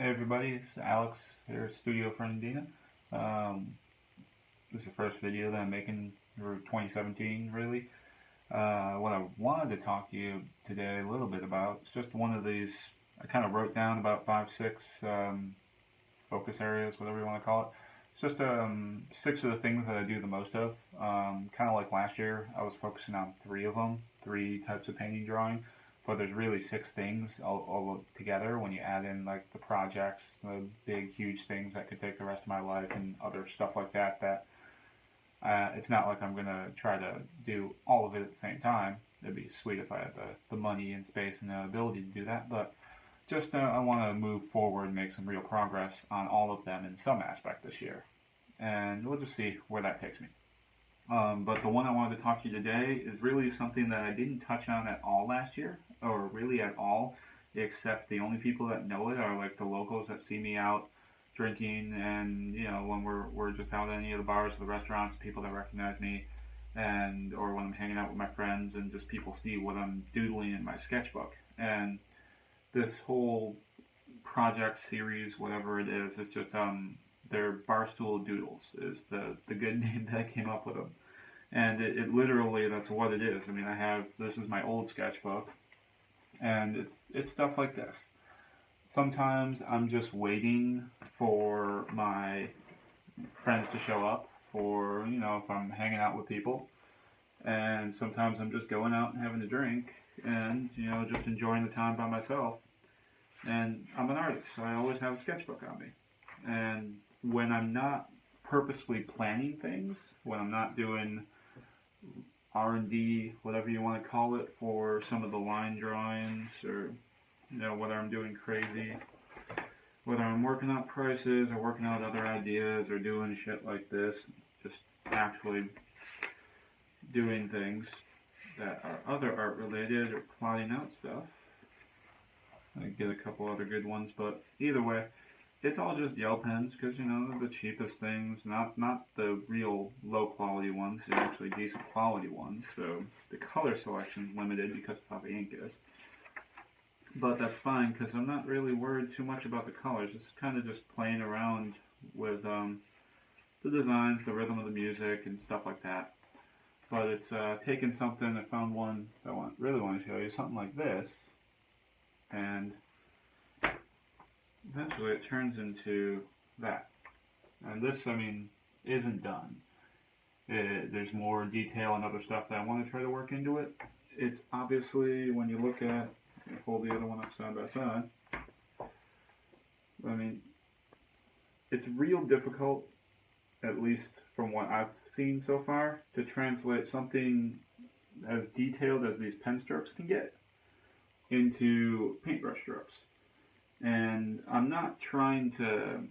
Hey everybody, it's Alex here at StudioFernandina. Um, this is the first video that I'm making for 2017, really. What I wanted to talk to you today a little bit about is just one of these, I kind of wrote down about 5, 6 focus areas, whatever you want to call it. It's just 6 of the things that I do the most of. Kind of like last year, I was focusing on 3 of them, 3 types of painting drawing. But there's really 6 things all together when you add in like the projects, the big, huge things that could take the rest of my life and other stuff like that. It's not like I'm gonna try to do all of it at the same time. It'd be sweet if I had the money and space and the ability to do that. But just I want to move forward and make some real progress on all of them in some aspect this year. And we'll just see where that takes me. But the one I wanted to talk to you today is really something that I didn't touch on at all last year, or really at all, except the only people that know it are like the locals that see me out drinking, and when we're just out at any of the bars or the restaurants, people that recognize me, and or when I'm hanging out with my friends and just people see what I'm doodling in my sketchbook. And this whole project series, whatever it is, it's just they're Barstool Doodles is the good name that I came up with them. And it literally, that's what it is. I mean, this is my old sketchbook, and it's stuff like this. Sometimes I'm just waiting for my friends to show up, for, if I'm hanging out with people. And sometimes I'm just going out and having a drink and, just enjoying the time by myself. And I'm an artist, so I always have a sketchbook on me. And when I'm not purposely planning things, when I'm not doing R&D, whatever you want to call it, for some of the line drawings, or whether I'm doing crazy, whether I'm working out prices or working out other ideas or doing shit like this, just actually doing things that are other art related or plotting out stuff. I get a couple other good ones, but either way, it's all just gel pens, because the cheapest things, not the real low quality ones, they're actually decent quality ones, so the color selection's limited because of how the ink is. But that's fine, because I'm not really worried too much about the colors. It's kind of just playing around with the designs, the rhythm of the music, and stuff like that. But it's taking something, I found one that I really want to show you, something like this, and eventually it turns into that. And this, isn't done. There's more detail and other stuff that I want to try to work into it. It's obviously, when you look at, hold the other one up side by side, it's real difficult, at least from what I've seen so far, to translate something as detailed as these pen strokes can get into paintbrush strokes. And I'm not trying to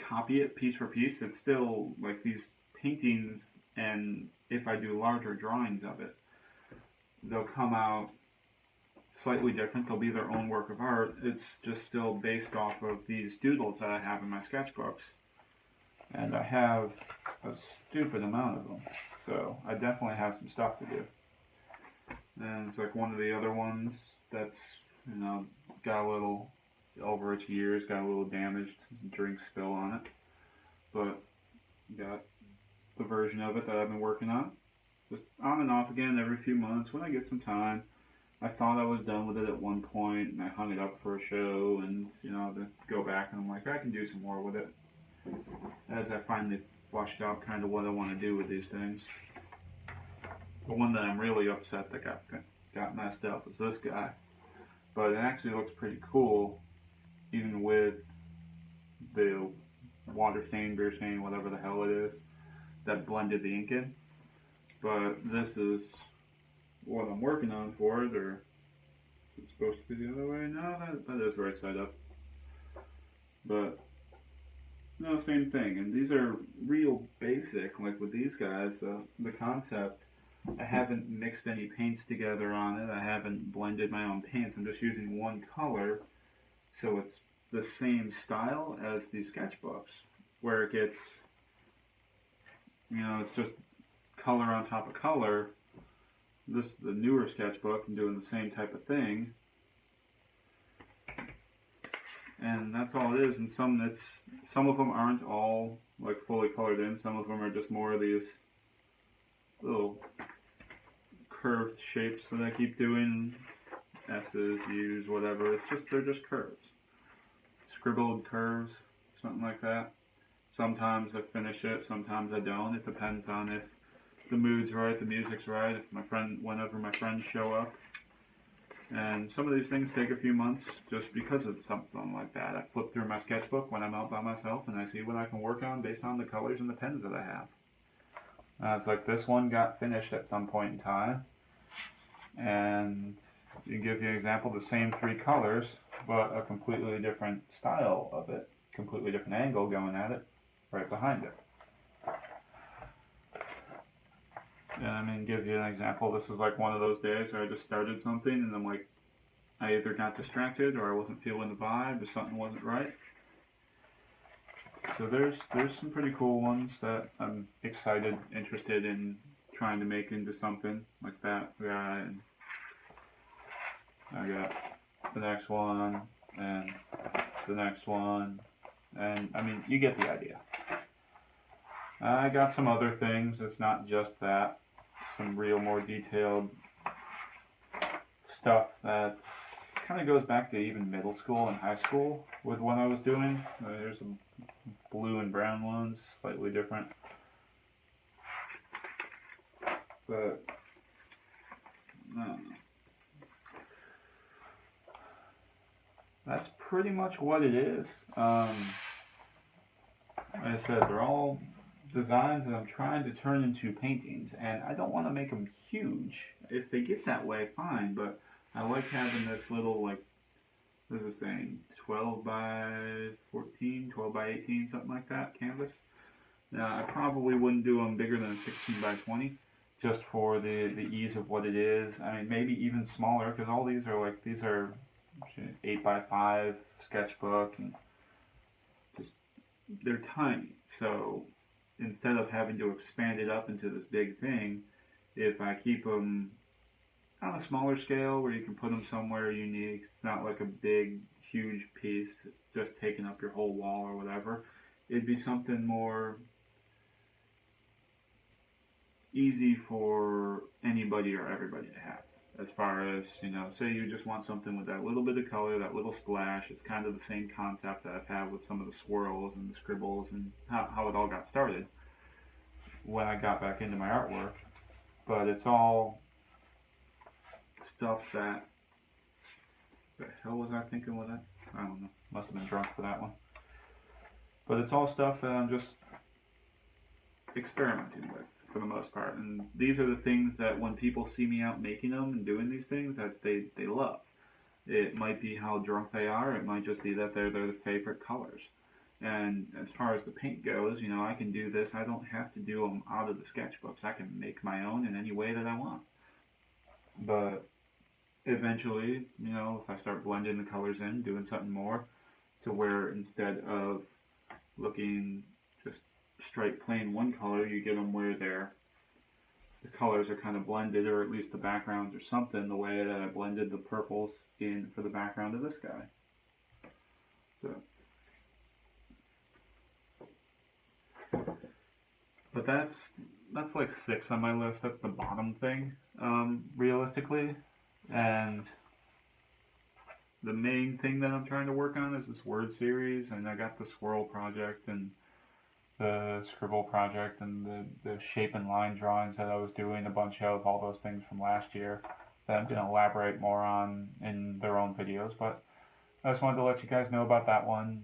copy it piece for piece. It's still like these paintings, and if I do larger drawings of it, they'll come out slightly different. They'll be their own work of art. It's just still based off of these doodles that I have in my sketchbooks. And I have a stupid amount of them. So I definitely have some stuff to do. And it's like one of the other ones that's, got a little, over its years, got a little damaged drink spill on it. But got the version of it that I've been working on. Just on and off again every few months when I get some time. I thought I was done with it at one point, and I hung it up for a show, and to go back, and I'm like, I can do some more with it. As I finally flushed out kind of what I want to do with these things. The one that I'm really upset that got messed up is this guy. But it actually looks pretty cool, even with the water stain, beer stain, whatever the hell it is, that blended the ink in. But this is what I'm working on for it, or it's supposed to be the other way. No, that is right side up. But no, same thing. And these are real basic, like with these guys, the concept. I haven't mixed any paints together on it. I haven't blended my own paints. I'm just using one color, so it's the same style as these sketchbooks, where it gets, it's just color on top of color. The newer sketchbook, I'm doing the same type of thing, and that's all it is. And some of them aren't all like fully colored in. Some of them are just more of these little curved shapes that I keep doing. S's, U's, whatever. They're just curves, scribbled curves, something like that. Sometimes I finish it, sometimes I don't. It depends on if the mood's right, the music's right, if whenever my friends show up. And some of these things take a few months just because it's something like that. I flip through my sketchbook when I'm out by myself and I see what I can work on based on the colors and the pens that I have. It's like this one got finished at some point in time. And to give you an example, the same three colors, but a completely different style of it, completely different angle going at it, right behind it. And I mean, give you an example, this is like one of those days where I just started something and I'm like, I either got distracted or I wasn't feeling the vibe or something wasn't right. So there's some pretty cool ones that I'm excited, interested in trying to make into something like that guy. And I got the next one and the next one, and I mean, you get the idea. I got some other things, it's not just that, some real more detailed stuff that kind of goes back to even middle school and high school with what I was doing. There's some blue and brown ones, slightly different. But, I don't know. That's pretty much what it is. Like I said, they're all designs that I'm trying to turn into paintings, and I don't want to make them huge. If they get that way, fine, but I like having this little, like, what is this thing, 12 by 14, 12 by 18, something like that, canvas. Now, I probably wouldn't do them bigger than 16 by 20, just for the ease of what it is. I mean, maybe even smaller, because all these are 8 by 5 sketchbook, and just, they're tiny, so instead of having to expand it up into this big thing, if I keep them on a smaller scale where you can put them somewhere unique, it's not like a big, huge piece just taking up your whole wall or whatever, it'd be something more easy for anybody or everybody to have. As far as, you know, say you just want something with that little bit of color, that little splash. It's kind of the same concept that I've had with some of the swirls and the scribbles and how it all got started when I got back into my artwork. But it's all stuff that, the hell was I thinking with that? I don't know. Must have been drunk for that one. But it's all stuff that I'm just experimenting with, for the most part. And these are the things that when people see me out making them and doing these things, that they love. It might be how drunk they are. It might just be that they're their favorite colors. And as far as the paint goes, you know, I can do this. I don't have to do them out of the sketchbooks. I can make my own in any way that I want. But eventually, you know, if I start blending the colors in, doing something more, to where instead of looking just straight plain one color, you get them where the colors are kind of blended, or at least the backgrounds or something, the way that I blended the purples in for the background of this guy. So, but that's like 6 on my list. That's the bottom thing, realistically. And the main thing that I'm trying to work on is this word series, and I got the swirl project and the scribble project and the shape and line drawings that I was doing, a bunch of all those things from last year that I'm going to elaborate more on in their own videos. But I just wanted to let you guys know about that one,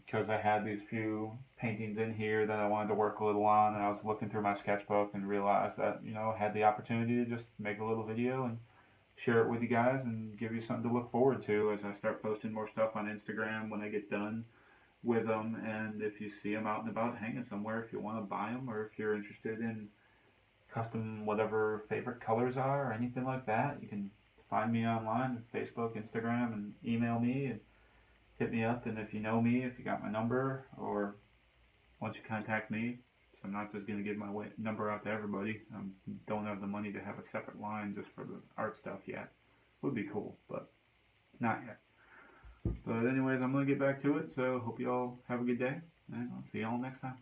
because I had these few paintings in here that I wanted to work a little on, and I was looking through my sketchbook and realized that, you know, I had the opportunity to just make a little video and share it with you guys and give you something to look forward to as I start posting more stuff on Instagram when I get done with them. And if you see them out and about hanging somewhere, if you want to buy them, or if you're interested in custom whatever favorite colors are or anything like that, you can find me online, Facebook, Instagram, and email me and hit me up. And if you know me, if you got my number, or once you contact me, so I'm not just going to give my number out to everybody. I don't have the money to have a separate line just for the art stuff yet. Would be cool, but not yet. But anyways, I'm going to get back to it, so hope you all have a good day, and I'll see y'all next time.